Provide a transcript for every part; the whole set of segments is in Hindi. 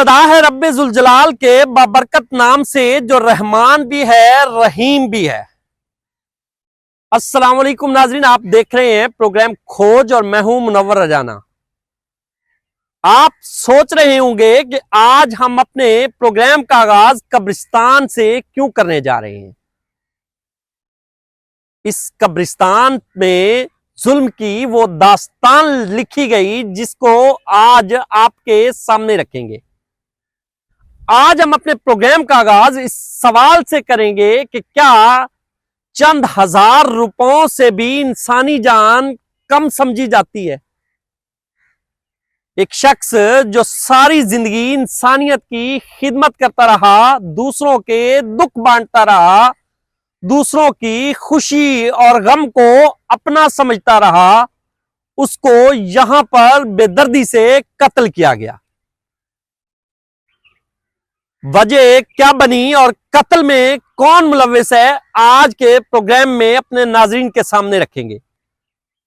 इब्तदा है रब्बे जुल जलाल के बाबरकत नाम से जो रहमान भी है रहीम भी है। अस्सलाम वालेकुम नाजरीन, आप देख रहे हैं प्रोग्राम खोज और मैं हूं मुनव्वर रजाना। आप सोच रहे होंगे कि आज हम अपने प्रोग्राम का आगाज कब्रिस्तान से क्यों करने जा रहे हैं। इस कब्रिस्तान में जुल्म की वो दास्तान लिखी गई जिसको आज आपके सामने रखेंगे। आज हम अपने प्रोग्राम का आगाज इस सवाल से करेंगे कि क्या चंद हजार रुपयों से भी इंसानी जान कम समझी जाती है। एक शख्स जो सारी जिंदगी इंसानियत की खिदमत करता रहा, दूसरों के दुख बांटता रहा, दूसरों की खुशी और गम को अपना समझता रहा, उसको यहां पर बेदर्दी से कत्ल किया गया। वजह क्या बनी और कत्ल में कौन मुलव्विस है, आज के प्रोग्राम में अपने नाजरीन के सामने रखेंगे।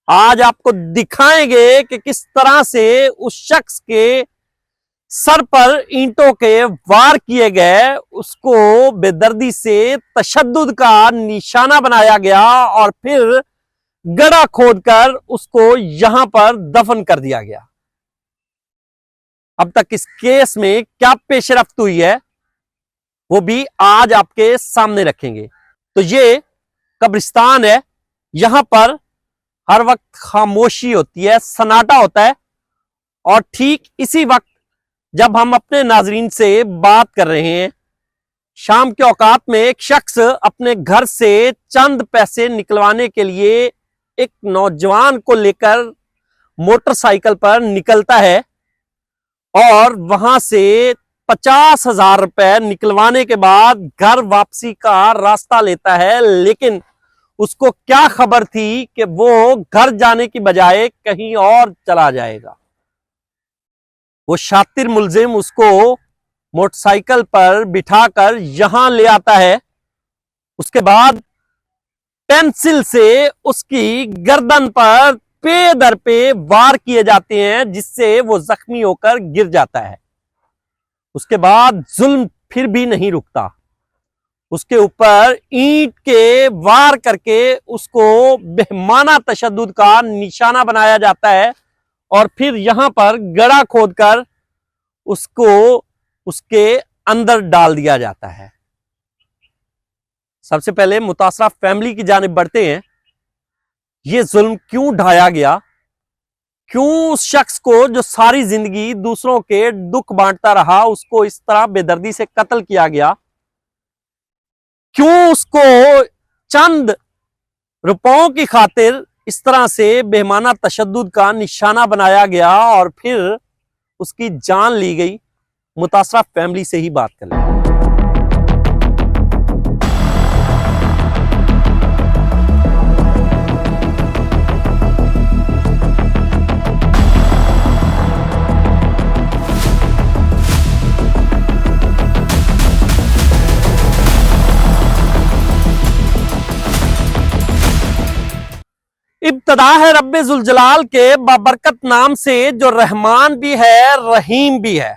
आज आपको दिखाएंगे कि किस तरह से उस शख्स के सर पर ईंटों के वार किए गए, उसको बेदर्दी से तशद्दुद का निशाना बनाया गया और फिर गड्ढा खोदकर उसको यहां पर दफन कर दिया गया। अब तक इस केस में क्या पेशरफ्त हुई है वो भी आज आपके सामने रखेंगे। तो ये कब्रिस्तान है, यहां पर हर वक्त खामोशी होती है, सन्नाटा होता है। और ठीक इसी वक्त जब हम अपने नाजरीन से बात कर रहे हैं, शाम के औकात में एक शख्स अपने घर से चंद पैसे निकलवाने के लिए एक नौजवान को लेकर मोटरसाइकिल पर निकलता है और वहां से 50,000 रुपए निकलवाने के बाद घर वापसी का रास्ता लेता है। लेकिन उसको क्या खबर थी कि वो घर जाने की बजाय कहीं और चला जाएगा। वो शातिर मुलजिम उसको मोटरसाइकिल पर बिठाकर यहां ले आता है। उसके बाद पेंसिल से उसकी गर्दन पर पे दर पे वार किए जाते हैं, जिससे वो जख्मी होकर गिर जाता है। उसके बाद जुल्म फिर भी नहीं रुकता, उसके ऊपर ईंट के वार करके उसको बेहमाना तशद्दुद का निशाना बनाया जाता है और फिर यहां पर गड्ढा खोदकर उसको उसके अंदर डाल दिया जाता है। सबसे पहले मुतासरा फैमिली की जानिब बढ़ते हैं। ये जुल्म क्यों ढाया गया, क्यों उस शख्स को जो सारी जिंदगी दूसरों के दुख बांटता रहा उसको इस तरह बेदर्दी से कत्ल किया गया, क्यों उसको चंद रुपयों की खातिर इस तरह से बेहमाना तशद्दुद का निशाना बनाया गया और फिर उसकी जान ली गई। मुतासरा फैमिली से ही बात कर लें। इब्तदा है रब्बे जुल जलाल के बाबरकत नाम से जो रहमान भी है रहीम भी है।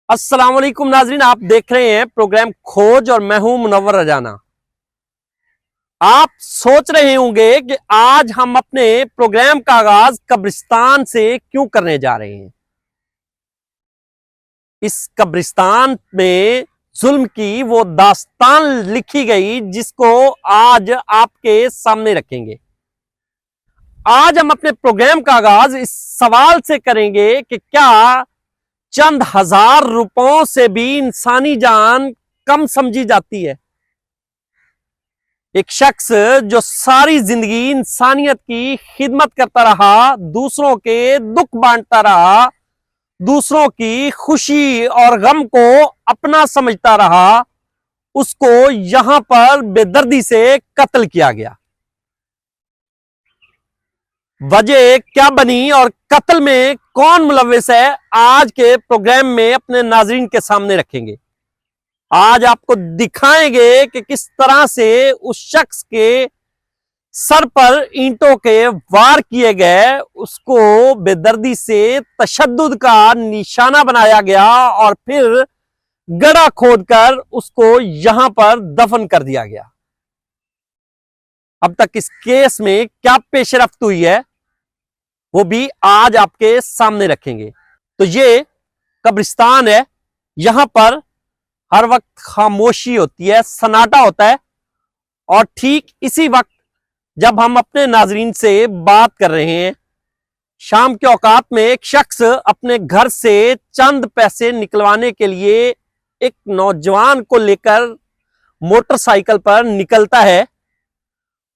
अस्सलाम वालेकुम नाजरीन, आप देख रहे हैं प्रोग्राम खोज और मैं हूं मुनव्वर रजाना। आप सोच रहे होंगे कि आज हम अपने प्रोग्राम का आगाज कब्रिस्तान से क्यों करने जा रहे हैं। इस कब्रिस्तान में जुल्म की वो दास्तान लिखी गई जिसको आज आपके सामने रखेंगे। आज हम अपने प्रोग्राम का आगाज इस सवाल से करेंगे कि क्या चंद हजार रुपयों से भी इंसानी जान कम समझी जाती है। एक शख्स जो सारी जिंदगी इंसानियत की खिदमत करता रहा, दूसरों के दुख बांटता रहा, दूसरों की खुशी और गम को अपना समझता रहा, उसको यहां पर बेदर्दी से कत्ल किया गया। वजह क्या बनी और कत्ल में कौन मुलव्विस है, आज के प्रोग्राम में अपने नाजरीन के सामने रखेंगे। आज आपको दिखाएंगे कि किस तरह से उस शख्स के सर पर ईंटों के वार किए गए, उसको बेदर्दी से तशद्दुद का निशाना बनाया गया और फिर गड्ढा खोदकर उसको यहां पर दफन कर दिया गया। अब तक इस केस में क्या पेशरफ्त हुई है वो भी आज आपके सामने रखेंगे। तो ये कब्रिस्तान है, यहां पर हर वक्त खामोशी होती है, सन्नाटा होता है। और ठीक इसी वक्त जब हम अपने नाजरीन से बात कर रहे हैं, शाम के औकात में एक शख्स अपने घर से चंद पैसे निकलवाने के लिए एक नौजवान को लेकर मोटरसाइकिल पर निकलता है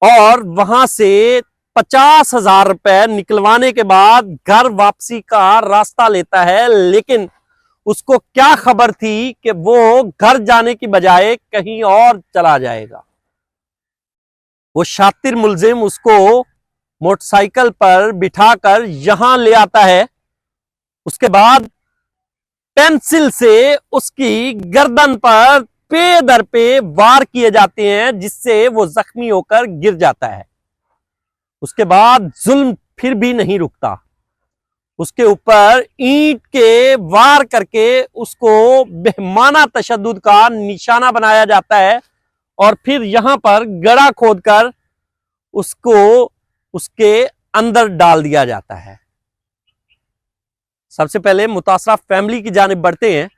और वहां से 50,000 रुपए निकलवाने के बाद घर वापसी का रास्ता लेता है। लेकिन उसको क्या खबर थी कि वो घर जाने की बजाय कहीं और चला जाएगा। वो शातिर मुलजिम उसको मोटरसाइकिल पर बिठाकर यहां ले आता है। उसके बाद पेंसिल से उसकी गर्दन पर पे दर पे वार किए जाते हैं, जिससे वो जख्मी होकर गिर जाता है। उसके बाद जुल्म फिर भी नहीं रुकता, उसके ऊपर ईंट के वार करके उसको बेहमाना तशद्दुद का निशाना बनाया जाता है और फिर यहां पर गड्ढा खोदकर उसको उसके अंदर डाल दिया जाता है। सबसे पहले मुतासरा फैमिली की जानिब बढ़ते हैं।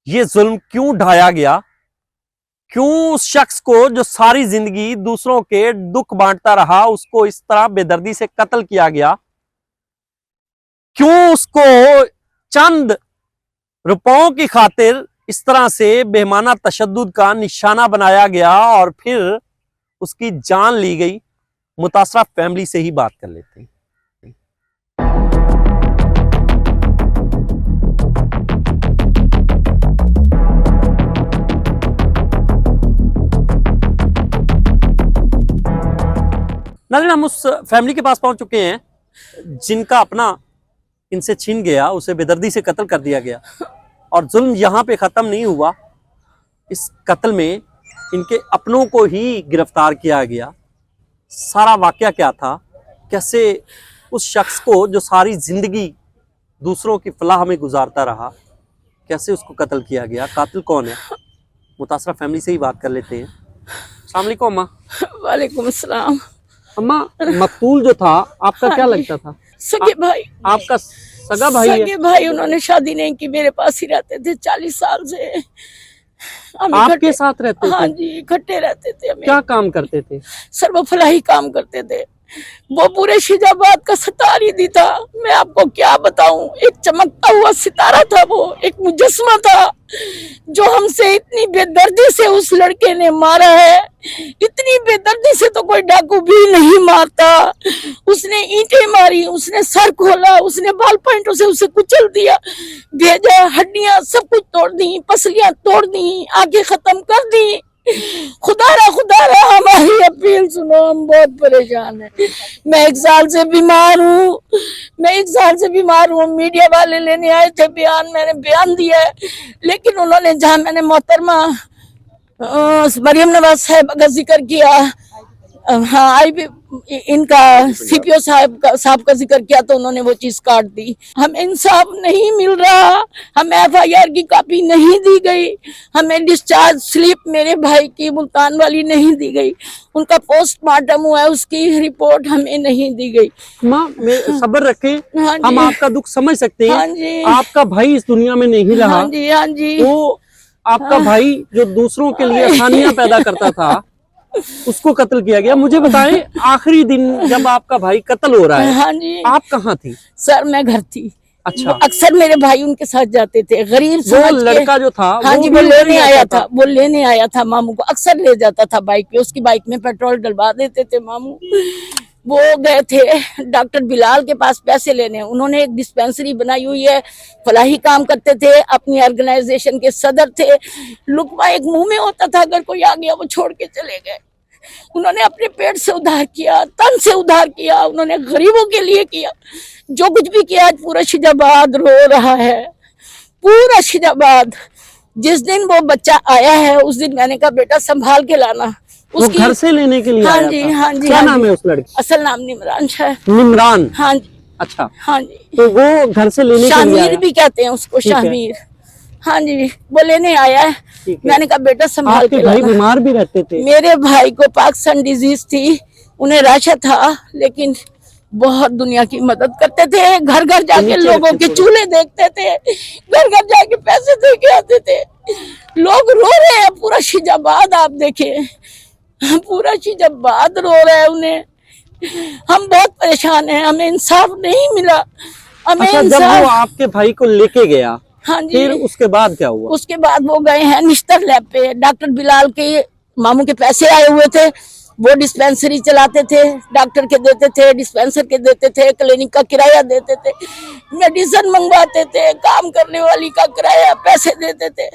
ये जुल्म क्यों ढाया गया, क्यों उस शख्स को जो सारी जिंदगी दूसरों के दुख बांटता रहा उसको इस तरह बेदर्दी से कत्ल किया गया, क्यों उसको चंद रुपयों की खातिर इस तरह से बेमाना तशद्दुद का निशाना बनाया गया और फिर उसकी जान ली गई। मुतासरा फैमिली से ही बात कर लेते हैं। नाज़रीन, हम उस फैमिली के पास पहुंच चुके हैं जिनका अपना इनसे छीन गया, उसे बेदर्दी से कत्ल कर दिया गया। और जुल्म यहां पे खत्म नहीं हुआ, इस कत्ल में इनके अपनों को ही गिरफ्तार किया गया। सारा वाकया क्या था, कैसे उस शख्स को जो सारी जिंदगी दूसरों की फलाह में गुजारता रहा, कैसे उसको कत्ल किया गया, कातिल कौन है, मुतासरा फैमिली से ही बात कर लेते हैं। अस्सलाम वालेकुम अम्मा। वालेकुम अस्सलाम। अम्मा, मकतूल जो था आपका क्या लगता था? सगे भाई। आपका सगा भाई है? सगे भाई, उन्होंने शादी नहीं की, मेरे पास ही रहते थे 40 साल से। हम आपके साथ रहते थे? हाँ जी, इकट्ठे रहते थे। क्या काम करते थे? सर वो फलाही काम करते थे। वो पूरे शिजाबाद का सितारी था। मैं आपको क्या बताऊं, एक चमकता हुआ सितारा था, वो एक मुजस्मा था जो हमसे इतनी बेदर्दी से उस लड़के ने मारा है। इतनी बेदर्दी से तो कोई डाकू भी नहीं मारता। उसने ईंटें मारी, उसने सर खोला, उसने बाल पॉइंटों से उसे कुचल दिया, भेजा, हड्डियां सब कुछ तोड़ दी, पसलियां तोड़ दी, आंखें खत्म कर दी। खुदारा हमारी अपील सुनो, हम बहुत परेशान हैं। मैं 1 साल से बीमार हूँ। मीडिया वाले लेने आए थे बयान, मैंने बयान दिया है, लेकिन उन्होंने जहाँ मैंने मोहतरमा मरियम नवाज साहब का जिक्र किया, हाँ आई भी इनका सीपीओ साहब का जिक्र किया, तो उन्होंने वो चीज काट दी। हमें इंसाफ नहीं मिल रहा, हमें FIR की कॉपी नहीं दी गई, हमें डिस्चार्ज स्लिप मेरे भाई की मुल्तान वाली नहीं दी गई, उनका पोस्टमार्टम हुआ है उसकी रिपोर्ट हमें नहीं दी गई। माँ सब्र रखें, हाँ हम आपका दुख समझ सकते हैं। हाँ जी, आपका भाई इस दुनिया में नहीं रहा। हाँ जी, हाँ जी। वो आपका भाई जो दूसरों के लिए आसानियां पैदा करता था, उसको कत्ल किया गया। मुझे बताएं, आखिरी दिन जब आपका भाई कत्ल हो रहा है, हाँ जी, आप कहाँ थी? सर मैं घर थी। अच्छा, अक्सर मेरे भाई उनके साथ जाते थे, गरीब वो लड़का जो था, हाँ जी, वो लेने आया था मामू को, अक्सर ले जाता था बाइक पे, उसकी बाइक में पेट्रोल डलवा देते थे मामू। वो गए थे डॉक्टर बिलाल के पास पैसे लेने, उन्होंने एक डिस्पेंसरी बनाई हुई है, फलाही काम करते थे, अपनी ऑर्गेनाइजेशन के सदर थे। लुकमा एक मुंह में होता था, अगर कोई आ गया वो छोड़ के चले गए। उन्होंने अपने पेट से उधार किया, तन से उधार किया, उन्होंने गरीबों के लिए किया, जो कुछ भी किया। आज पूरा शिजाबाद रो रहा है, पूरा शिजाबाद। जिस दिन वो बच्चा आया है उस दिन मैंने कहा बेटा संभाल के लाना, वो घर से लेने के लिए हाँ आया जी, था? हाँ जी, क्या हाँ नाम जी। है उस लड़की? असल नाम निमरान है। निमरान। हाँ जी, अच्छा, हाँ जी। तो वो घर से लेने के लिए शामीर आया? भी कहते हैं उसको, ठीक है। शामीर। हाँ जी, वो लेने आया है। ठीक है। मैंने कहा बेटा संभाल आपके के भाई लाना। बीमार भी रहते थे? मेरे भाई को पाकिस्तान डिजीज थी, उन्हें रैशा था, लेकिन बहुत दुनिया की मदद करते थे। घर घर जाके लोगों के चूल्हे देखते थे, घर घर जाके पैसे दे के आते थे। लोग रो रहे हैं, पूरा शिजाबाद आप देखें, पूरा शिजाबाद रो रहा है उन्हें। हम बहुत परेशान हैं, हमें इंसाफ नहीं मिला, हमें अच्छा, जब इंसाफ। वो आपके भाई को लेके गया, हाँ जी, फिर उसके बाद क्या हुआ? उसके बाद वो गए हैं निश्तर लैब पे। डॉक्टर बिलाल के मामू के पैसे आए हुए थे, वो डिस्पेंसरी चलाते थे, डॉक्टर के देते थे, डिस्पेंसर के देते थे, क्लिनिक का किराया देते थे, मेडिसिन मंगवाते थे, काम करने वाली का किराया पैसे देते थे।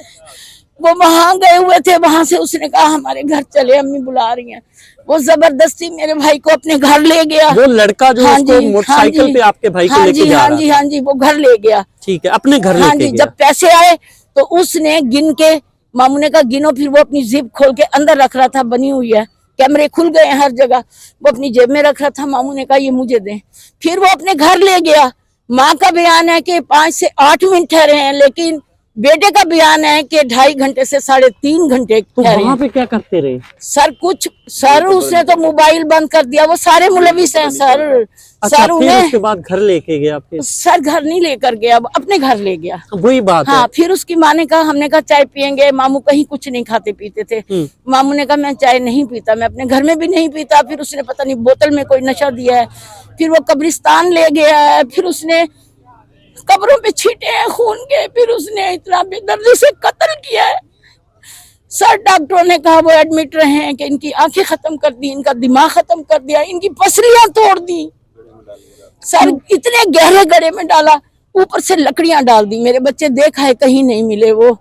वो वहां गए हुए थे, वहां से उसने कहा हमारे घर चले, अम्मी बुला रही हैं। वो जबरदस्ती मेरे भाई को अपने घर ले गया। वो लड़का जो हाँ उसको जी, मोटरसाइकिल हाँ जी, पे आपके भाई को हाँ लेके जी, जा हाँ रहा जी, था? हाँ जी, वो घर ले गया। ठीक है, अपने घर हाँ लेके जी, गया। जब पैसे आए तो उसने गिन के, मामू ने कहा गिनो, फिर वो अपनी जेब खोल के अंदर रख रहा था, बनी हुई है, कैमरे खुल गए हैं हर जगह, वो अपनी जेब में रख रहा था। मामू ने कहा ये मुझे दें, फिर वो अपने घर ले गया। माँ का बयान है कि 5 से 8 मिनट ठहरे हैं, लेकिन बेटे का बयान है कि 2.5 घंटे से 3.5 घंटे तो ठहरे वहां हैं। पे क्या करते रहे? सर उसने तो मोबाइल बंद कर दिया, वो सारे मुलविस हैं सर। अच्छा, सर फिर उन्हें, उसके बाद घर लेके गया फिर? सर घर नहीं लेकर गया, वो अपने घर ले गया। वही बात हाँ, है। फिर उसकी माँ ने कहा, हमने कहा चाय पियेंगे, मामू कहीं कुछ नहीं खाते पीते थे। मामू ने कहा मैं चाय नहीं पीता, मैं अपने घर में भी नहीं पीता। फिर उसने पता नहीं बोतल में कोई नशा दिया है। फिर वो कब्रिस्तान ले गया है, फिर उसने कब्रों पे छींटे हैं खून के, फिर उसने इतना बेदर्दी से कत्ल किया है। सर डॉक्टरों ने कहा, वो एडमिट रहे हैं, कि इनकी आंखें खत्म कर दी, इनका दिमाग खत्म कर दिया, इनकी पसलियां तोड़ दी। सर इतने गहरे गड्ढे में डाला, ऊपर से लकड़ियां डाल दी। मेरे बच्चे देखा है, कहीं नहीं मिले वो।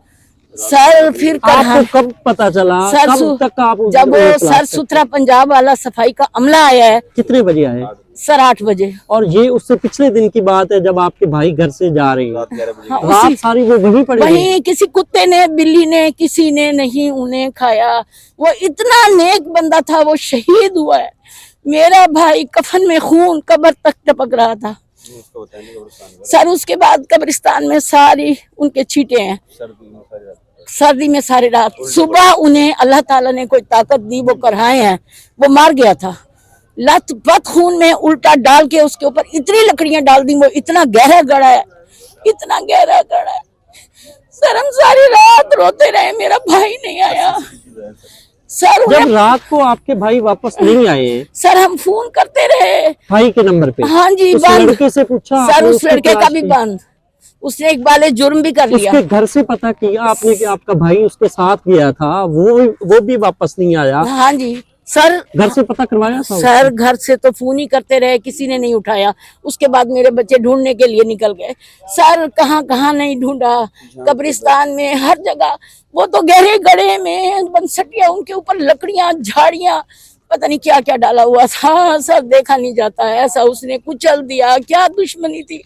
सर फिर आपको कब पता चला? कब तक आप जब वो सर सुथरा पंजाब वाला सफाई का अमला आया है। कितने बजे आए? सर 8 बजे। और ये उससे पिछले दिन की बात है, जब आपके भाई घर से जा रहे हैं। हाँ, रात सारी वो वहीं पड़ी रही? वहीं किसी कुत्ते ने, बिल्ली ने, किसी ने नहीं उन्हें खाया। वो इतना नेक बंदा था, वो शहीद हुआ है। मेरा भाई कफन में खून कब्र तक टपक रहा था। सर उसके बाद कब्रिस्तान में सारी उनके छींटे हैं, सर्दी में सारी रात। सुबह उन्हें अल्लाह ताला ने कोई ताकत दी, वो कराए हैं। वो मार गया था, लत पत खून में उल्टा डाल के उसके ऊपर इतनी लकड़ियां डाल दी। वो इतना गहरा गड़ा है, इतना गहरा गड़ा है। सर हम सारी रात रोते रहे, मेरा भाई नहीं आया। सर जब रात को आपके भाई वापस नहीं आए, सर हम फोन करते रहे भाई के नंबर पे। हाँ जी, उस बंद। लड़के से पूछा सर आपने? उस उसकी लड़के का तलाश भी की? बंद। उसने इकबाल जुर्म भी कर लिया। उसके घर से पता किया आपने कि आपका भाई उसके साथ गया था, वो भी वापस नहीं आया? हाँ जी सर, घर से पता करवाया था? सर घर से तो फोन ही करते रहे, किसी ने नहीं उठाया। उसके बाद मेरे बच्चे ढूंढने के लिए निकल गए। सर कहाँ कहाँ नहीं ढूंढा, कब्रिस्तान में, हर जगह। वो तो गहरे गड्ढे में बनसटिया, उनके ऊपर लकड़ियां, झाड़ियां, पता नहीं क्या क्या डाला हुआ था। सर देखा नहीं जाता है, ऐसा उसने कुचल दिया। क्या दुश्मनी थी।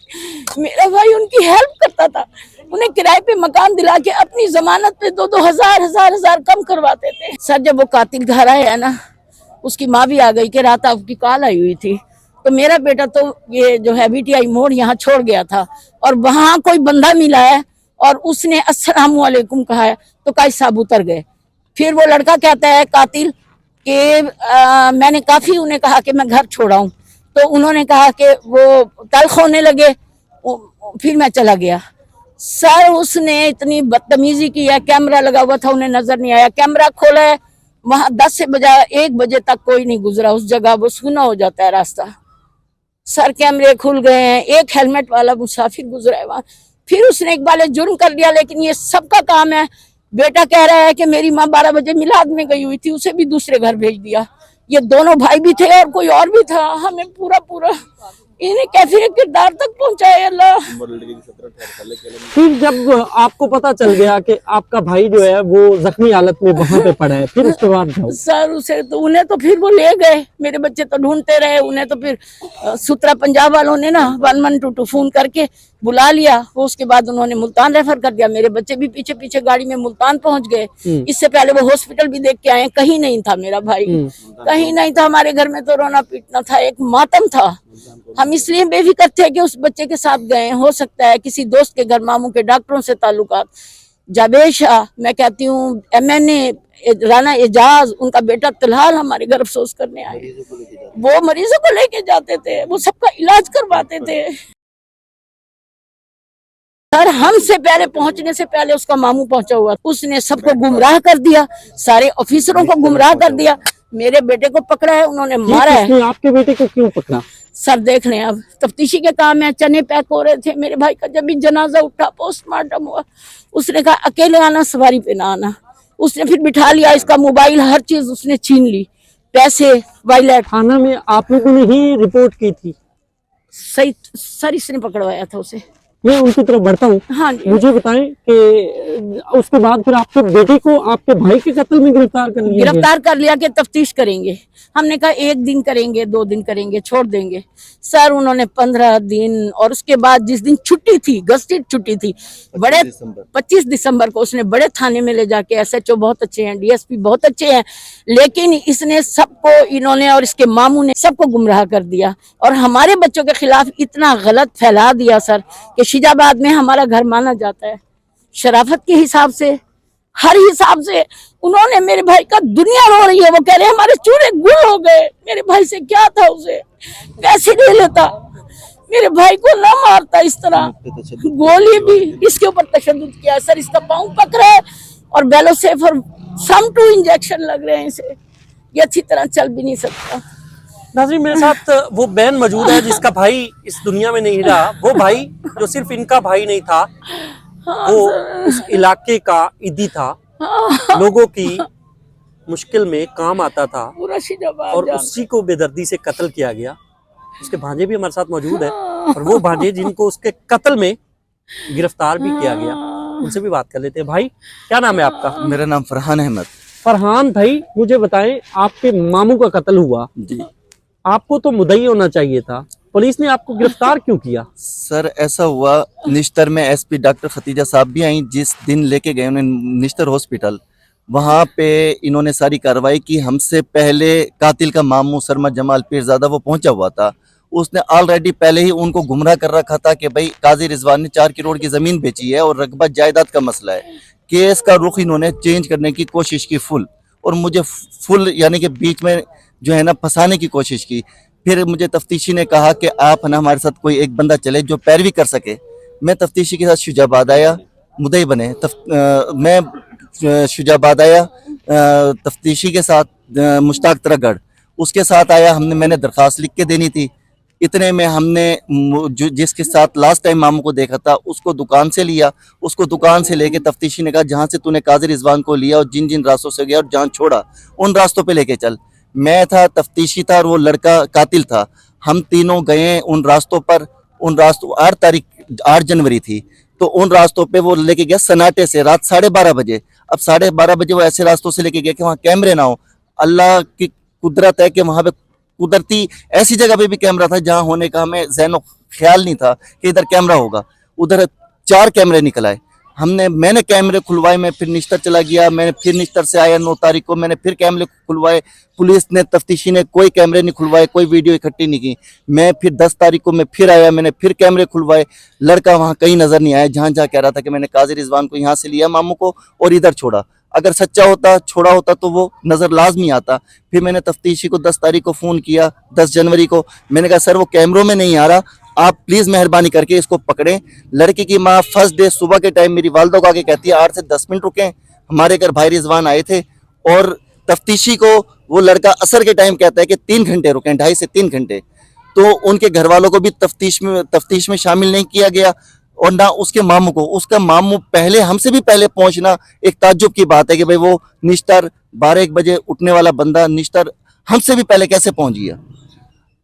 मेरा भाई उनकी हेल्प करता था, उन्हें किराए पे मकान दिला के अपनी जमानत पे 2-2 हजार कम करवाते थे। सर जब वो कातिल घर आया ना, उसकी माँ भी आ गई कि रात आपकी कॉल आई हुई थी। तो मेरा बेटा तो ये जो है BTI मोड़ यहाँ छोड़ गया था, और वहां कोई बंदा मिला है और उसने अस्सलाम वालेकुम कहा है, तो काई साहब उतर गए। फिर वो लड़का कहता है कातिल कि मैंने काफी उन्हें कहा कि मैं घर छोड़ाऊं, तो उन्होंने कहा कि वो तल्ख होने लगे, फिर मैं चला गया। सर उसने इतनी बदतमीजी की है, कैमरा लगा हुआ था, उन्हें नजर नहीं आया। कैमरा खोला है, वहां 10 से बजाय 1 बजे तक कोई नहीं गुजरा उस जगह, वो सुना हो जाता है रास्ता। सर कैमरे खुल गए हैं, एक हेलमेट वाला मुसाफिर गुजरा है वहां। फिर उसने इकबाल जुर्म कर लिया, लेकिन ये सबका काम है। बेटा कह रहा है कि मेरी माँ 12 बजे मिलाद में गई हुई थी, उसे भी दूसरे घर भेज दिया। ये दोनों भाई भी थे और कोई और भी था। हमें पूरा इन्हें कैफिर किरदार तक पहुंचाए अल्लाह। फिर जब आपको पता चल गया कि आपका भाई जो है वो जख्मी हालत में वहां पे पड़ा है, फिर उसके बाद क्या हुआ? सर उसे तो उन्हें तो फिर वो ले गए, मेरे बच्चे तो ढूंढते रहे उन्हें। तो फिर सुतरा पंजाब वालों ने ना 1122 फोन करके बुला लिया। वो उसके बाद उन्होंने मुल्तान रेफर कर दिया। मेरे बच्चे भी पीछे पीछे गाड़ी में मुल्तान पहुंच गए। इससे पहले वो हॉस्पिटल भी देख के आए, कहीं नहीं था मेरा भाई, कहीं नहीं था। हमारे घर में तो रोना पीटना था, एक मातम था। हम इसलिए बेफिक्र थे कि उस बच्चे के साथ गए, हो सकता है किसी दोस्त के घर, मामू के डॉक्टरों से ताल्लुकात। जावेद शाह, मैं कहती हूँ MNA राना एजाज, उनका बेटा तिलहाल हमारे घर अफसोस करने आए। वो मरीजों को लेके जाते थे, वो सबका इलाज करवाते थे। सर हमसे पहले पहुंचने से पहले उसका मामू पहुंचा हुआ, उसने सबको गुमराह कर दिया, सारे ऑफिसरों को गुमराह कर दिया। मेरे बेटे को पकड़ा है, उन्होंने मारा है। आपके बेटे को क्यों पकड़ा? सर देख लें, अब तफ्तीशी के काम है। चने पैक हो रहे थे मेरे भाई का, जब भी जनाजा उठा, पोस्टमार्टम हुआ, उसने कहा अकेले आना, सवारी पे ना आना। उसने फिर बिठा लिया, इसका मोबाइल हर चीज उसने छीन ली, पैसे, वॉलेट। थाना में आप लोगों ने ही रिपोर्ट की थी? सही सर, इसने पकड़वाया था उसे। मैं उनकी तरफ बढ़ता हूँ। हाँ जी। मुझे बताएं कि उसके बाद फिर आपके बेटे को आपके भाई के कत्ल में गिरफ्तार कर लिया गया? गिरफ्तार कर लिया कि तफ्तीश करेंगे। हमने कहा 1 दिन करेंगे, 2 दिन करेंगे, छोड़ देंगे। सर उन्होंने 15 दिन, और उसके बाद जिस दिन छुट्टी थी, गस्टेड छुट्टी थी, बड़े 25 दिसंबर को उसने बड़े थाने में ले जाके, SHO बहुत अच्छे हैं, DSP बहुत अच्छे हैं, लेकिन इसने सबको, इन्होंने और इसके मामू ने सबको गुमराह कर दिया और हमारे बच्चों के खिलाफ इतना गलत फैला दिया सर कि शिजाबाद में हमारा घर माना जाता है। शराफत के हिसाब से, हर हिसाब से उन्होंने मेरे भाई का, दुनिया रो रही है, वो कह रहे हैं हमारे चूड़े गुल हो गए। मेरे भाई से क्या था, उसे पैसे दे लेता, मेरे भाई को ना मारता इस तरह। गोली भी इसके ऊपर तशद्दुद किया सर, इसका पाँव पकड़ा है और बेलोसेफ और सम 2 इंजेक्शन लग रहे हैं इसे, ये अच्छी तरह चल भी नहीं सकता। नाज़रीन, मेरे साथ वो बहन मौजूद है जिसका भाई इस दुनिया में नहीं रहा। वो भाई जो सिर्फ इनका भाई नहीं था, वो उस इलाके का ईदी था, लोगों की मुश्किल में काम आता था, और उसी को बेदर्दी से कत्ल किया गया। उसके भांजे भी हमारे साथ मौजूद है, और वो भांजे जिनको उसके कत्ल में गिरफ्तार भी किया गया, उनसे भी बात कर लेते हैं। भाई, क्या नाम है आपका? मेरा नाम फरहान अहमद। फरहान भाई, मुझे बताएं, आपके मामू का कत्ल हुआ जी, आपको तो मुद्दई होना चाहिए था, पुलिस ने आपको गिरफ्तार क्यों किया? सर ऐसा हुआ, निश्तर में SP डॉक्टर खतीजा साहब भी आई, जिस दिन लेके गए उन्हें निश्तर हॉस्पिटल, वहाँ पे इन्होंने सारी कार्रवाई की। हमसे पहले कातिल का मामू सरमद जमाल पीरजादा वो पहुंचा हुआ था, उसने ऑलरेडी पहले ही उनको गुमराह कर रखा था कि भाई काजी रिजवान ने 4 करोड़ की ज़मीन बेची है और रकबा जायदाद का मसला है। केस का रुख इन्होंने चेंज करने की कोशिश की फुल, और मुझे फुल यानी कि बीच में जो है ना फंसाने की कोशिश की। फिर मुझे तफ्तीशी ने कहा कि आप ना हमारे साथ कोई एक बंदा चले जो पैरवी कर सके। मैं तफ्तीशी के साथ शुजाबाद आया, मुद्दई बने। मैं शुजाबाद आया तफ्तीशी के साथ, मुश्ताक तरगढ़ उसके साथ आया। मैंने दरख्वास्त लिख के देनी थी। इतने में हमने जिसके साथ लास्ट टाइम मामू को देखा था उसको दुकान से लिया। उसको दुकान से लेके तफ्तीशी ने कहा जहाँ से तूने काजी रिजवान को लिया और जिन जिन रास्तों से गया और जहाँ छोड़ा उन रास्तों पे लेके चल। मैं था, तफ्तीशी था, और वो लड़का कातिल था। हम तीनों गए उन रास्तों पर। उन रास्तों 8 जनवरी थी, तो उन रास्तों पे वो लेके गया सन्नाटे से, रात 12:30 बजे। अब 12:30 बजे वो ऐसे रास्तों से लेके गया कि वहाँ कैमरे ना हो। अल्लाह की कुदरत है कि वहाँ पे कुदरती ऐसी जगह पे भी कैमरा था जहाँ होने का हमें ज़हनो ख्याल नहीं था कि इधर कैमरा होगा। उधर 4 कैमरे निकल आए। मैंने कैमरे खुलवाए। मैं फिर निश्तर चला गया, मैंने फिर निश्तर से आया 9 तारीख को, मैंने फिर कैमरे खुलवाए। पुलिस ने, तफ्तीशी ने कोई कैमरे नहीं खुलवाए, कोई वीडियो इकट्ठी नहीं की। मैं फिर 10 तारीख को मैं फिर आया, मैंने फिर कैमरे खुलवाए। लड़का वहाँ कहीं नज़र नहीं आया, जहाँ जहाँ कह रहा था कि मैंने काजी रिजवान को यहाँ से लिया मामू को और इधर छोड़ा। अगर सच्चा होता, छोड़ा होता तो वो नज़र लाजमी आता। फिर मैंने तफ्तीशी को 10 तारीख को फ़ोन किया, 10 जनवरी को। मैंने कहा सर वो कैमरों में नहीं आ रहा, आप प्लीज़ मेहरबानी करके इसको पकड़ें। लड़की की माँ फर्स्ट डे सुबह के टाइम मेरी वालदा को आके कहती है 8 से 10 मिनट रुकें, हमारे घर भाई रिजवान आए थे। और तफ्तीशी को वो लड़का असर के टाइम कहता है कि 3 घंटे रुकें, 2.5 से 3 घंटे। तो उनके घर वालों को भी तफ्तीश में शामिल नहीं किया गया, और ना उसके मामू को। उसका मामू पहले, हमसे भी पहले पहुंचना एक ताज्जुब की बात है कि भाई वो निश्तर 12-1 बजे उठने वाला बंदा निश्तर हमसे भी पहले कैसे पहुंच गया।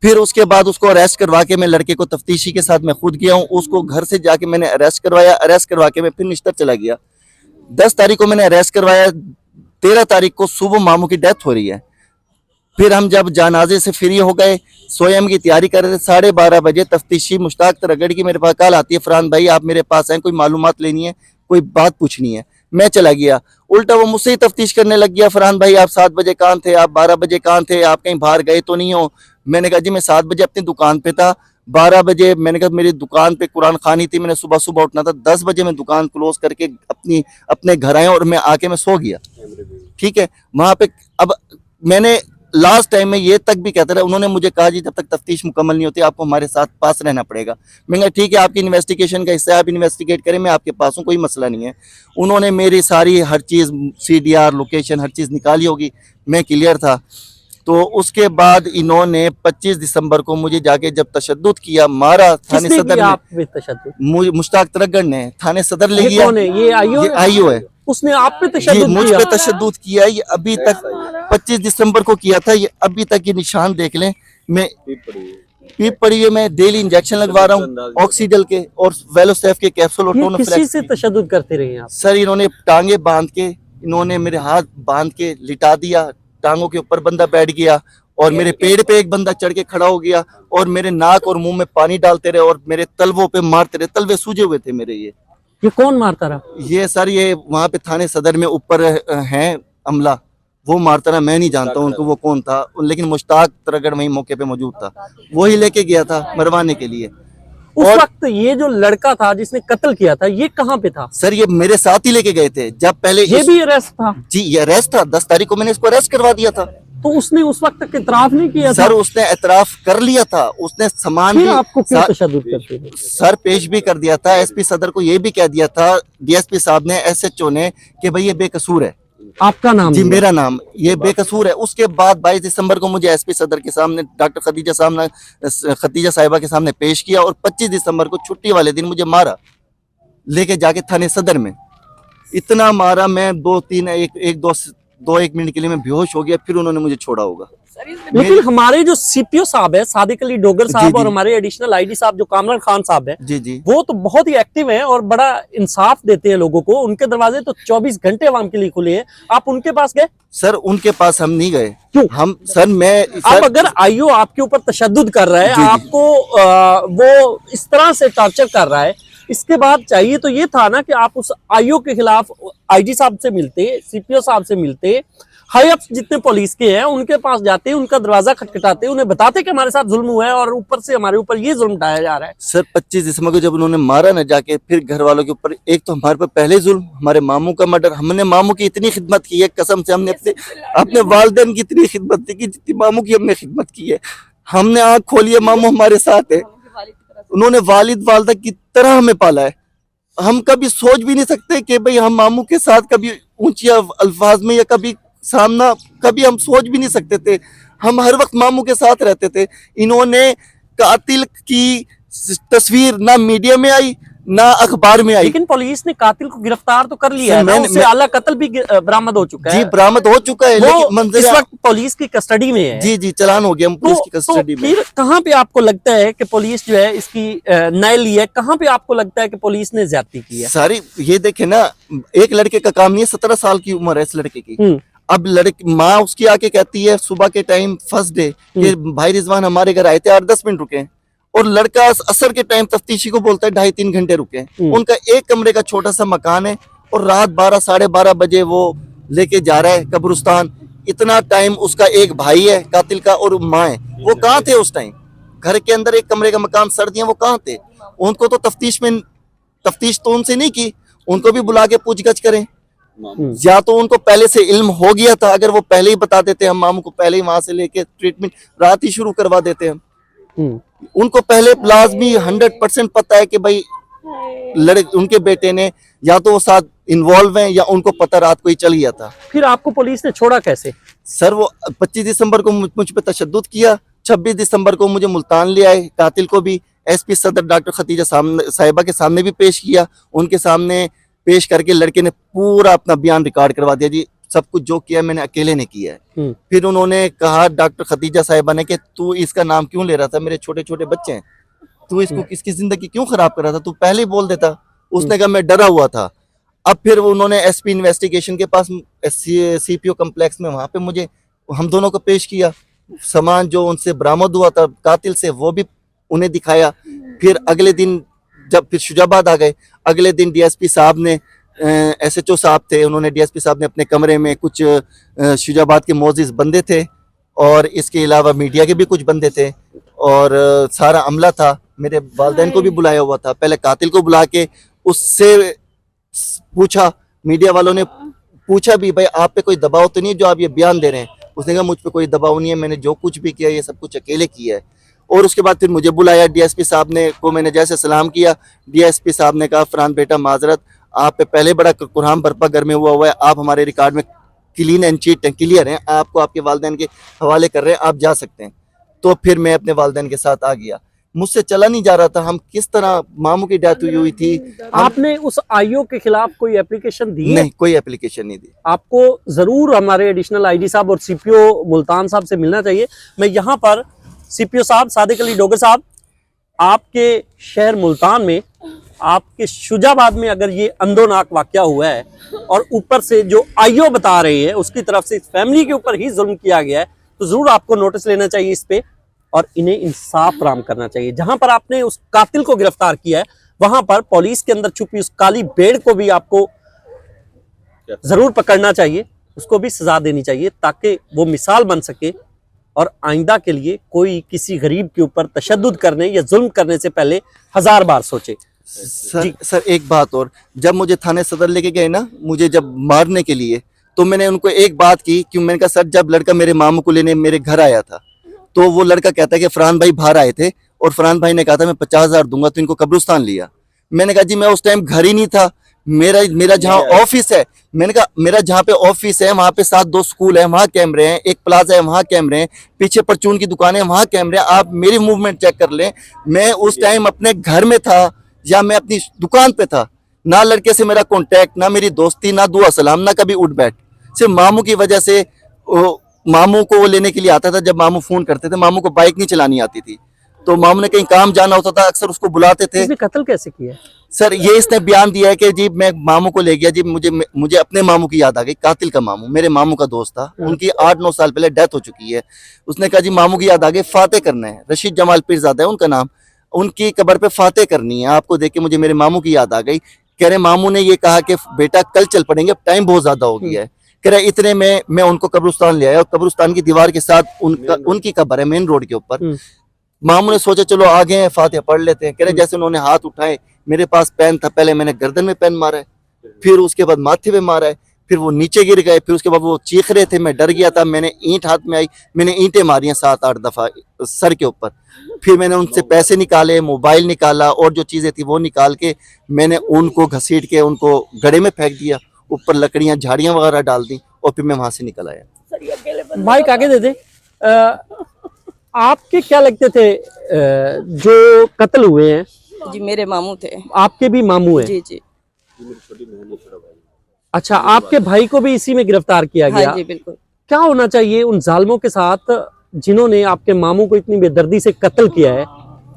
फिर उसके बाद उसको अरेस्ट करवा के मैं लड़के को तफ्तीशी के साथ मैं खुद गया हूँ, उसको घर से जाके मैंने अरेस्ट करवाया, अरेस्ट करवा के मैं फिर निश्तर चला गया। 10 तारीख को मैंने अरेस्ट करवाया, 13 तारीख को सुबह मामू की डेथ हो रही है। फिर हम जब जनाजे से फ्री हो गए, सोयम की तैयारी कर रहे थे, 12:30 बजे तफ्तीशी मुश्ताक तरगड़ की मेरे पास कॉल आती है, फरहान भाई आप मेरे पास हैं, कोई मालूमात लेनी है, कोई बात पूछनी है। मैं चला गया, उल्टा वो मुझसे ही तफ्तीश करने लग गया, फरहान भाई आप 7 बजे कहाँ थे, आप 12 बजे कहाँ थे, आप कहीं बाहर गए तो नहीं हो। मैंने कहा जी मैं 7 बजे अपनी दुकान पे था, 12 बजे मैंने कहा मेरी दुकान पे कुरान खानी थी, मैंने सुबह सुबह उठना था, 10 बजे मैं दुकान क्लोज करके अपने घर आया और मैं आके मैं सो गया। ठीक है, वहां पे अब मैंने लास्ट टाइम में ये तक भी कहते रहे, उन्होंने मुझे कहा जी जब तक तफ्तीश मुकम्मल नहीं होती आपको हमारे साथ पास रहना पड़ेगा। मैंने कहा ठीक है, आपकी इन्वेस्टिगेशन का हिस्सा है, आप इन्वेस्टिगेट करें, मैं आपके पास हूँ, कोई मसला नहीं है। उन्होंने मेरी सारी हर चीज़ CDR लोकेशन हर चीज़ निकाली होगी, मैं क्लियर था। तो उसके बाद इन्होंने 25 दिसंबर को मुझे जाके जब तशद्दुद किया, मारा थाने किसने सदर किया में, आप पे तशद्दुद? मुश्ताक तरगड़ ने थाने सदर ले ये गया। कौन है? ये आईओ है, उसने आप पे जी तशद्दुद मुझ किया? पे तशद्दुद किया। ये अभी तक 25 दिसंबर को किया था, ये अभी तक ये निशान देख लें, मैं पीप पड़ी है, मैं डेली इंजेक्शन लगवा रहा हूँ ऑक्सीडल के और वेलोसेफ के कैप्सूल और ये किसी टोनोफ्लेक्स से तशद्दुद करते रहे हैं आप? सर इन्होंने टांगे बांध के, इन्होंने मेरे हाथ बांध के लिटा दिया, टांगों के ऊपर बंदा बैठ गया और मेरे पेड़ पे एक बंदा चढ़ के खड़ा हो गया और मेरे नाक और मुंह में पानी डालते रहे और मेरे तलवों पे मारते रहे, तलवे सूजे हुए थे मेरे। ये कौन मारता रहा? ये सर ये वहाँ पे थाने सदर में ऊपर हैं अमला, वो मारता रहा, मैं नहीं जानता उनको वो कौन था, लेकिन मुश्ताक तरगड़ वहीं मौके पे मौजूद था, वही लेके गया था मरवाने के लिए। उस और वक्त ये जो लड़का था जिसने कत्ल किया था ये कहाँ पे था? सर ये मेरे साथ ही लेके गए थे, जब पहले ये भी अरेस्ट था? जी ये अरेस्ट था, 10 तारीख को मैंने इसको अरेस्ट करवा दिया था। तो उसने उस वक्त तक इतराफ नहीं किया सर था? उसने एतराफ कर लिया था, उसने सामान फिर भी आपको क्यों तशद्दुद करते थे? सर पेश भी कर दिया था, SP सदर को ये भी कह दिया था DSP साहब ने, SHO ने, कि भाई ये बेकसूर है। आपका नाम जी लिया? मेरा नाम, ये बेकसूर है। उसके बाद 22 दिसंबर को मुझे SP सदर के सामने डॉक्टर खदीजा साहिबा के सामने पेश किया और 25 दिसंबर को छुट्टी वाले दिन मुझे मारा, लेके जाके थाने सदर में इतना मारा, मैं 2-1 मिनट के लिए मैं बेहोश हो गया, फिर उन्होंने मुझे छोड़ा होगा। लेकिन हमारे जो CPO साहब है सादिक अली डोगर साहब जी। और हमारे एडिशनल ID साहब जो कामरान खान साहब है, जी जी वो तो बहुत ही एक्टिव हैं और बड़ा इंसाफ देते हैं लोगों को। उनके दरवाजे तो 24 घंटे आवाम के लिए खुले हैं। आप उनके पास गए? सर उनके पास हम नहीं गए। क्यों? हम सर मैं अब अगर IO आपके ऊपर तशद्दुद कर रहा है, जी, जी। आपको वो इस तरह से टॉर्चर कर रहा है, इसके बाद चाहिए तो ये था ना कि आप उस IO के खिलाफ IG साहब से मिलते, CPO साहब से मिलते, हाई अप जितने पुलिस के हैं उनके पास जाते, उनका दरवाजा खटखटाते, उन्हें बताते कि हमारे साथ जुल्म हुआ है और ऊपर से हमारे ऊपर ये जुल्म ढाया जा रहा है। सर 25 दिसंबर को जब उन्होंने मारा ना जाके, फिर घर वालों के ऊपर, एक तो हमारे पर पहले जुल्म, हमारे मामू का मर्डर, हमने मामू की इतनी खिदमत की है, कसम से हमने अपने वालिदैन की इतनी खिदमत की जितनी मामू की हमने खिदमत की है। हमने आँख खोली है, मामू हमारे साथ है, उन्होंने वालिद वालदा की तरह हमें पाला है। हम कभी सोच भी नहीं सकते कि भाई हम मामू के साथ कभी ऊंची अल्फाज में या कभी सामना, कभी हम सोच भी नहीं सकते थे। हम हर वक्त मामू के साथ रहते थे। इन्होंने कातिल की तस्वीर ना मीडिया में आई ना अखबार में आई, लेकिन पुलिस ने कातिल को गिरफ्तार तो कर लिया है ना, मैंने- उससे आला कत्ल भी बरामद हो चुका है। जी बरामद हो चुका है, लेकिन वो मंजर इस वक्त पुलिस की कस्टडी में है। जी चलान हो गया हम पुलिस की कस्टडी में। फिर कहाँ पे आपको लगता है कि पुलिस जो है इसकी न्याय ली है? कहाँ पे आपको लगता है कि पुलिस ने ज्यादती की है? सारी ये देखे ना, एक लड़के का काम नहीं है, 17 साल की उम्र है इस लड़के की। अब लड़की माँ उसकी आके कहती है सुबह के टाइम फर्स्ट डे कि भाई रिजवान हमारे घर आए थे, 8-10 मिनट रुके, और लड़का असर के टाइम तफ्तीशी को बोलता है 2.5-3 घंटे रुके। उनका एक कमरे का छोटा सा मकान है और रात 12-12:30 बजे वो लेके जा रहा है कब्रिस्तान। इतना टाइम उसका एक भाई है कातिल का और माँ है, वो कहाँ थे उस टाइम? घर के अंदर एक कमरे का मकान, सर्दियां, वो कहाँ थे? उनको तो तफ्तीश तो उनसे नहीं की, उनको भी बुला के पूछगछ करें, या तो उनको पहले से इल्म हो गया था, अगर वो पहले ही बता देते, हम मामू को पहले ही वहां से लेके ट्रीटमेंट रात ही शुरू करवा देते हैं। उनको पहले लाजमी 100% पता है कि भाई उनके बेटे ने या तो वो साथ इन्वॉल्व हैं या उनको पता रात को ही चल गया था। फिर आपको पुलिस ने छोड़ा कैसे? सर वो 25 दिसंबर को मुझ पे तशद्दुद किया, 26 दिसंबर को मुझे मुल्तान ले आए, कातिल को भी SP सदर डॉक्टर खदीजा साहिबा के सामने भी पेश किया, उनके सामने पेश करके लड़के ने पूरा अपना बयान रिकॉर्ड करवा दिया। जी सब कुछ जो किया मैंने अकेले ने किया है। हम्म। फिर उन्होंने कहा डॉक्टर खतीजा साहिबा ने कि तू इसका नाम क्यों ले रहा था, मेरे छोटे छोटे बच्चे हैं, तू इसको इसकी जिंदगी क्यों खराब कर रहा था, तू पहले ही बोल देता। उसने कहा मैं डरा हुआ था। अब फिर उन्होंने एसपी इन्वेस्टिगेशन के पास सीपीओ कम्प्लेक्स में वहां पे मुझे हम दोनों को पेश किया, सामान जो उनसे बरामद हुआ था कातिल से वो भी उन्हें दिखाया। फिर अगले दिन जब फिर शुजाबाद आ गए, अगले दिन डीएसपी साहब ने एसएचओ साहब थे, उन्होंने डीएसपी साहब ने अपने कमरे में कुछ शुजाबाद के मोअज़्ज़िज़ बंदे थे और इसके अलावा मीडिया के भी कुछ बंदे थे और सारा अमला था। मेरे वालिदैन को भी बुलाया हुआ था। पहले कातिल को बुला के उससे पूछा, मीडिया वालों ने पूछा भी भाई आप पे कोई दबाव तो नहीं है जो आप ये बयान दे रहे हैं। उसने कहा मुझ पे कोई दबाव नहीं है, मैंने जो कुछ भी किया ये सब कुछ अकेले किया है। और उसके बाद फिर मुझे बुलाया डीएसपी साहब ने, को मैंने जैसे सलाम किया, डीएसपी साहब ने कहा फरहान बेटा माजरत, आप पे पहले बड़ा कुरहान बरपा घर में हुआ है, आप हमारे रिकॉर्ड में क्लीन एंड चीट क्लियर हैं, आपको आपके वालिदैन के हवाले कर रहे हैं, आप जा सकते हैं। तो फिर मैं अपने वालिदैन के साथ आ गया, मुझसे चला नहीं जा रहा था। हम किस तरह, मामू की डेथ हुई थी। आपने उस आईओ के खिलाफ कोई एप्लीकेशन दी है? नहीं, कोई एप्लीकेशन नहीं दी। आपको जरूर हमारे एडिशनल आईजी साहब और सीपीओ मुल्तान साहब से मिलना चाहिए। मैं यहाँ पर सीपीओ साहब सादिक अली डोगर साहब, आपके शहर मुल्तान में, आपके शुजाबाद में अगर ये अंदोनाक वाकया हुआ है और ऊपर से जो आईओ बता रही है उसकी तरफ से इस फैमिली के ऊपर ही जुल्म किया गया है, तो जरूर आपको नोटिस लेना चाहिए इस पे और इन्हें इंसाफ फराहम करना चाहिए। जहां पर आपने उस कातिल को गिरफ्तार किया है वहां पर पुलिस के अंदर छुपी उस काली भेड़ को भी आपको जरूर पकड़ना चाहिए, उसको भी सजा देनी चाहिए ताकि वो मिसाल बन सके और आइंदा के लिए कोई किसी गरीब के ऊपर तशद्दुद करने या जुल्म करने से पहले 1000 बार सोचे। सर एक बात और, जब मुझे थाने सदर लेके गए ना, मुझे जब मारने के लिए, तो मैंने उनको एक बात की कि मैंने कहा सर जब लड़का मेरे मामू को लेने मेरे घर आया था तो वो लड़का कहता है कि फरहान भाई बाहर आए थे और फरहान भाई ने कहा था मैं 50,000 दूंगा, तो इनको कब्रिस्तान लिया। मैंने कहा जी मैं उस टाइम घर ही नहीं था, मेरा जहाँ ऑफिस है, मैंने कहा मेरा जहाँ पे ऑफिस है वहाँ पे 7-2 स्कूल है, वहाँ कैमरे हैं, एक प्लाजा है वहाँ कैमरे हैं, पीछे परचून की दुकान है वहाँ कैमरे हैं, आप मेरी मूवमेंट चेक कर लें। मैं उस टाइम अपने घर में था या मैं अपनी दुकान पे था, ना लड़के से मेरा कॉन्टैक्ट, ना मेरी दोस्ती, ना दुआ सलाम, ना कभी उठ बैठ। सिर्फ मामू की वजह से, मामू को वो लेने के लिए आता था, जब मामू फोन करते थे, मामू को बाइक नहीं चलानी आती थी, तो मामू ने कहीं काम जाना होता था, अक्सर उसको बुलाते थे। इसने कत्ल कैसे किया? सर ये इसने बयान दिया है कि जी मैं मामू को ले गया जी, मुझे अपने मामू की याद आ गई, कातिल का मामू मेरे मामू का दोस्त था, उनकी 8-9 साल पहले डेथ हो चुकी है। उसने कहा जी मामू की याद आ गई, फाते करना है, रशीद जमाल पीरजादा है उनका नाम, उनकी कब्र पे फाते करनी है, आपको देख के मुझे मेरे मामू की याद आ गई। कह रहे मामू ने ये कहा कि बेटा कल चल पड़ेंगे, अब टाइम बहुत ज्यादा हो गया है। कह रहे इतने में मैं उनको कब्रिस्तान ले आया और कब्रिस्तान की दीवार के साथ उनकी कब्र है मेन रोड के ऊपर। मामू ने सोचा चलो आगे हैं, फातिहा पढ़ लेते हैं। कह रहे जैसे उन्होंने हाथ उठाए, मेरे पास पेन था, पहले मैंने गर्दन में पेन मारा है, फिर उसके बाद माथे पे मारा है, फिर वो नीचे गिर गए, फिर उसके बाद वो चीख रहे थे, मैं डर गया था, मैंने ईंट हाथ में आई, मैंने ईंटें मारी हैं 7-8 दफा सर के ऊपर। फिर मैंने उनसे पैसे निकाले, मोबाइल निकाला और जो चीजें थी वो निकाल के मैंने उनको घसीट के उनको गड्ढे में फेंक दिया, ऊपर लकड़ियां झाड़ियां वगैरह डाल दी और फिर मैं वहां से निकल आया। माइक आगे दे दे। आपके क्या लगते थे जो कत्ल हुए हैं? जी मेरे मामू थे। आपके भी मामू हैं? जी जी। अच्छा, आपके भाई को भी इसी में गिरफ्तार किया गया? हाँ जी बिल्कुल। क्या होना चाहिए उन जालिमों के साथ जिन्होंने आपके मामू को इतनी बेदर्दी से कत्ल किया है?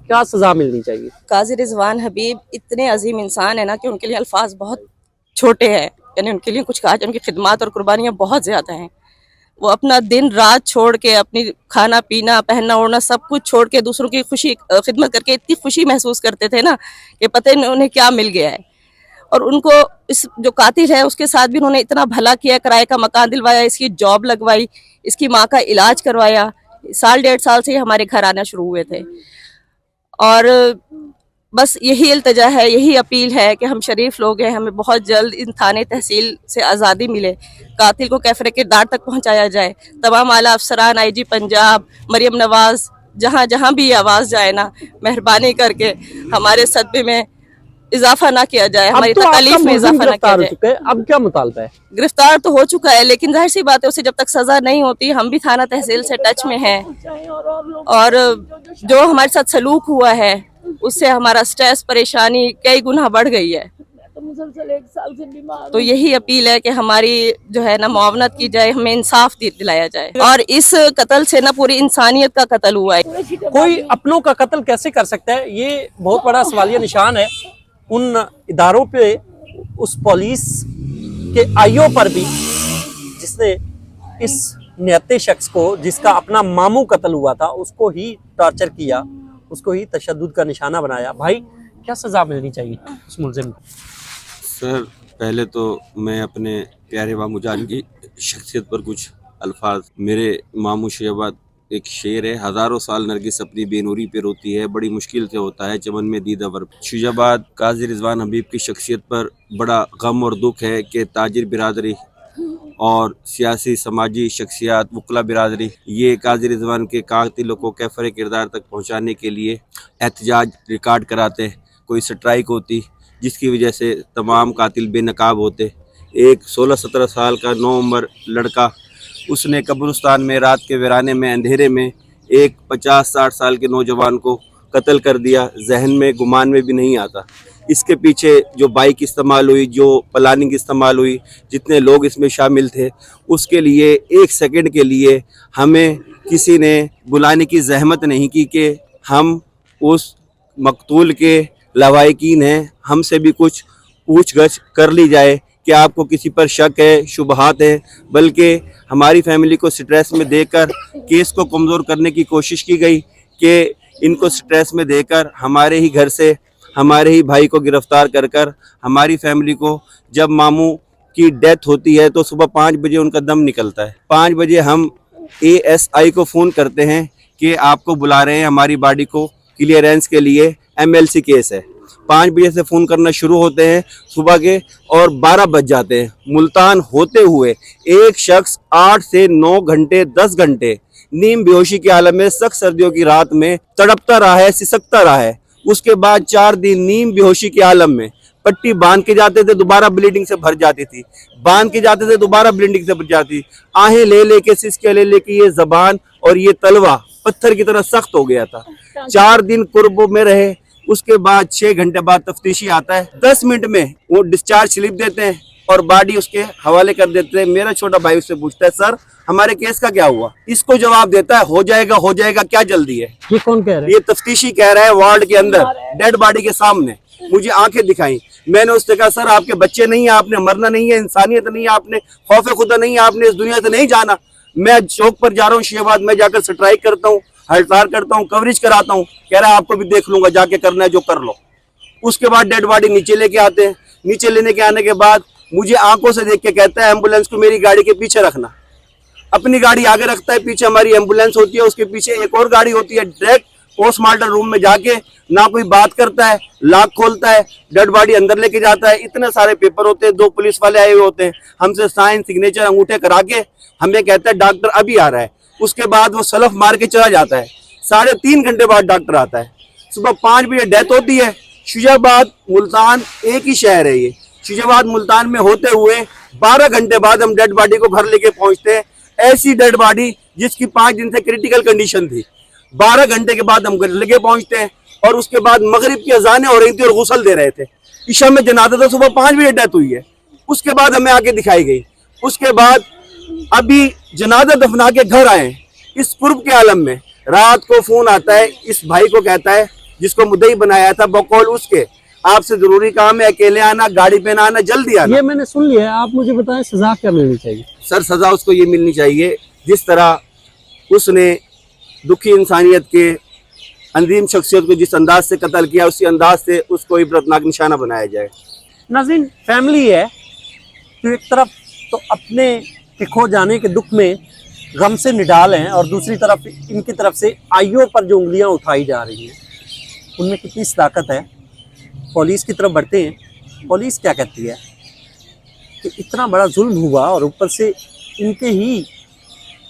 क्या सजा मिलनी चाहिए? काजी रिजवान हबीब इतने अजीम इंसान है ना कि उनके लिए अल्फाज बहुत छोटे हैं, यानी उनके लिए कुछ कहा जाए, उनकी खिदमत और कुर्बानियाँ बहुत ज़्यादा हैं। वो अपना दिन रात छोड़ के, अपनी खाना पीना पहनना ओढ़ना सब कुछ छोड़ के दूसरों की खुशी खिदमत करके इतनी खुशी महसूस करते थे ना कि पता नहीं उन्हें क्या मिल गया है। और उनको इस जो कातिल है उसके साथ भी उन्होंने इतना भला किया, किराए का मकान दिलवाया, इसकी जॉब लगवाई, इसकी माँ का इलाज करवाया। 1.5 साल से ही हमारे घर आना शुरू हुए थे। और बस यही इल्तजा है, यही अपील है कि हम शरीफ लोग हैं, हमें बहुत जल्द इन थाने तहसील से आज़ादी मिले, कातिल को कैफरे किरदार तक पहुंचाया जाए। तमाम आला अफसरान, IG पंजाब, मरियम नवाज, जहां जहां भी ये आवाज़ जाए ना, मेहरबानी करके हमारे सदमे में इजाफा ना किया जाए, हमारी तकलीफ में इजाफा ना किया जाए। अब क्या मुतालबा है? गिरफ्तार तो हो चुका है, लेकिन जाहिर सी बात है उसे जब तक सजा नहीं होती, हम भी थाना तहसील से टच में हैं और जो हमारे साथ सलूक हुआ है उससे हमारा स्ट्रेस परेशानी कई गुना बढ़ गई है। मुसलसल 1 साल से बीमार तो यही अपील है कि हमारी जो है ना मुआवनत की जाए, हमें इंसाफ दिलाया जाए। और इस कत्ल से ना पूरी इंसानियत का कत्ल हुआ है। कोई अपनों का कत्ल कैसे कर सकता है, ये बहुत बड़ा सवालिया निशान है उन इदारों पे, उस पुलिस के आईओ पर भी जिसने इस निहत्थे शख्स को, जिसका अपना मामू कत्ल हुआ था, उसको ही टॉर्चर किया, उसको ही तशद्दुद का निशाना बनाया। भाई क्या सजा मिलनी चाहिए उस मुलजिम को? सर पहले तो मैं अपने प्यारे मामू जान की शख्सियत पर कुछ अल्फाज। मेरे मामू शहबाद एक शेर है, हज़ारों साल नरगिस अपनी बेनूरी पे रोती है, बड़ी मुश्किल से होता है चमन में दीदा वर। शुजाबाद काजी रिजवान हबीब की शख्सियत पर बड़ा गम और दुख है कि ताजिर बिरादरी और सियासी समाजी शख्सियात वकला बिरादरी ये काजी रिजवान के कातिलों को कैफर किरदार तक पहुँचाने के लिए एहतजाज रिकॉर्ड कराते, कोई स्ट्राइक होती जिसकी वजह से तमाम कातिल बेनकाब होते। एक 16-17 साल का 9 उम्र लड़का, उसने कब्रिस्तान में रात के वीराने में अंधेरे में एक 50-60 साल के नौजवान को कत्ल कर दिया। जहन में गुमान में भी नहीं आता। इसके पीछे जो बाइक इस्तेमाल हुई, जो प्लानिंग इस्तेमाल हुई, जितने लोग इसमें शामिल थे, उसके लिए 1 सेकंड के लिए हमें किसी ने बुलाने की जहमत नहीं की कि हम उस मकतूल के लवाहिकीन हैं, हमसे भी कुछ पूछगछ कर ली जाए कि आपको किसी पर शक है, शुबहात है। बल्कि हमारी फैमिली को स्ट्रेस में देकर केस को कमज़ोर करने की कोशिश की गई कि इनको स्ट्रेस में देकर हमारे ही घर से हमारे ही भाई को गिरफ्तार कर कर हमारी फैमिली को, जब मामू की डेथ होती है तो सुबह 5 बजे उनका दम निकलता है। 5 बजे हम ASI को फ़ोन करते हैं कि आपको बुला रहे हैं हमारी बॉडी को क्लियरेंस के लिए, MLC केस है। 5 बजे से फ़ोन करना शुरू होते हैं सुबह के, और 12 बज जाते हैं। मुल्तान होते हुए एक शख्स 8 से 9 घंटे 10 घंटे नीम बेहोशी के आलम में सख्त सर्दियों की रात में तड़पता रहा है, सिसकता रहा है। उसके बाद 4 दिन नीम बेहोशी के आलम में पट्टी बांध के जाते थे, दोबारा ब्लीडिंग से भर जाती थी, बांध के जाते थे, दोबारा ब्लीडिंग से भर जाती। आहें ले लेके, सिसके ले लेके ये जबान और ये तलवा पत्थर की तरह सख्त हो गया था। 4 दिन कुर्ब में रहे। उसके बाद 6 घंटे बाद तफ्तीशी आता है, 10 मिनट में वो डिस्चार्ज स्लिप देते हैं और बॉडी उसके हवाले कर देते हैं। मेरा छोटा भाई उससे पूछता है, सर हमारे केस का क्या हुआ? इसको जवाब देता है, हो जाएगा, क्या जल्दी है? ये कौन कह रहा है? ये तफ्तीशी कह रहा है, वार्ड के अंदर डेड बॉडी के सामने मुझे आंखें दिखाई। मैंने उससे कहा, सर आपके बच्चे नहीं है, आपने मरना नहीं है, इंसानियत नहीं है, आपने खौफ खुदा नहीं है, आपने इस दुनिया से नहीं जाना। मैं चौक पर जा रहा हूँ शहबाद, मैं जाकर स्ट्राइक करता हूँ, हड़ताल करता हूँ, कवरेज कराता हूँ। कह रहा है आपको भी देख लूंगा, जाके करना है जो कर लो। उसके बाद डेड बॉडी नीचे लेके आते हैं। नीचे लेने के आने के बाद मुझे आंखों से देख के कहता है, एम्बुलेंस को मेरी गाड़ी के पीछे रखना। अपनी गाड़ी आगे रखता है, पीछे हमारी एम्बुलेंस होती है, उसके पीछे एक और गाड़ी होती है। डायरेक्ट पोस्टमार्टम रूम में जाके ना कोई बात करता है, लॉक खोलता है, डेड बॉडी अंदर लेके जाता है। इतने सारे पेपर होते हैं, 2 पुलिस वाले आए हुए होते हैं, हमसे साइन सिग्नेचर अंगूठे करा के हमें कहता है डॉक्टर अभी आ रहा है। उसके बाद वो सलफ मार के चला जाता है। 3.5 घंटे बाद डॉक्टर आता है। सुबह 5 बजे डेथ होती है। शुजाबाद मुल्तान एक ही शहर है ये। शुजाबाद मुल्तान में होते हुए 12 घंटे बाद हम डेड बॉडी को घर लेके पहुंचते हैं। ऐसी डेड बॉडी जिसकी 5 दिन से क्रिटिकल कंडीशन थी। 12 घंटे के बाद हम घर लेके पहुंचते हैं और उसके बाद मगरिब की अजानें हो रही थी और गुसल दे रहे थे। ईशा में जनाजा था, सुबह 5 बजे डेथ हुई है। उसके बाद हमें आके दिखाई गई। उसके बाद अभी जनाजा दफना के घर आए, इस कुर्ब के आलम में रात को फोन आता है, इस भाई को कहता है जिसको मुद्दई बनाया था, बकौल उसके, आपसे जरूरी काम है, अकेले आना, गाड़ी पे ना आना, जल्दी आना। ये मैंने सुन लिया, आप मुझे बताएं सजा क्या मिलनी चाहिए? सर सजा उसको ये मिलनी चाहिए जिस तरह उसने दुखी इंसानियत के अंदीम शख्सियत को जिस अंदाज से कत्ल किया, उसी अंदाज से उसको इबरतनाक निशाना बनाया जाए। नाज़रीन, फैमिली है तो एक तरफ तो अपने के खो जाने के दुख में गम से निडाल हैं, और दूसरी तरफ इनकी तरफ से आईओ पर जो उंगलियां उठाई जा रही हैं उनमें कितनी सदाकत है। पुलिस की तरफ बढ़ते हैं। पुलिस क्या कहती है कि इतना बड़ा जुल्म हुआ और ऊपर से इनके ही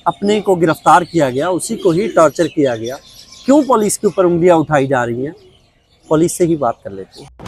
अपने को गिरफ्तार किया गया, उसी को ही टॉर्चर किया गया। क्यों पुलिस के ऊपर उंगलियां उठाई जा रही हैं? पुलिस से ही बात कर लेते हैं।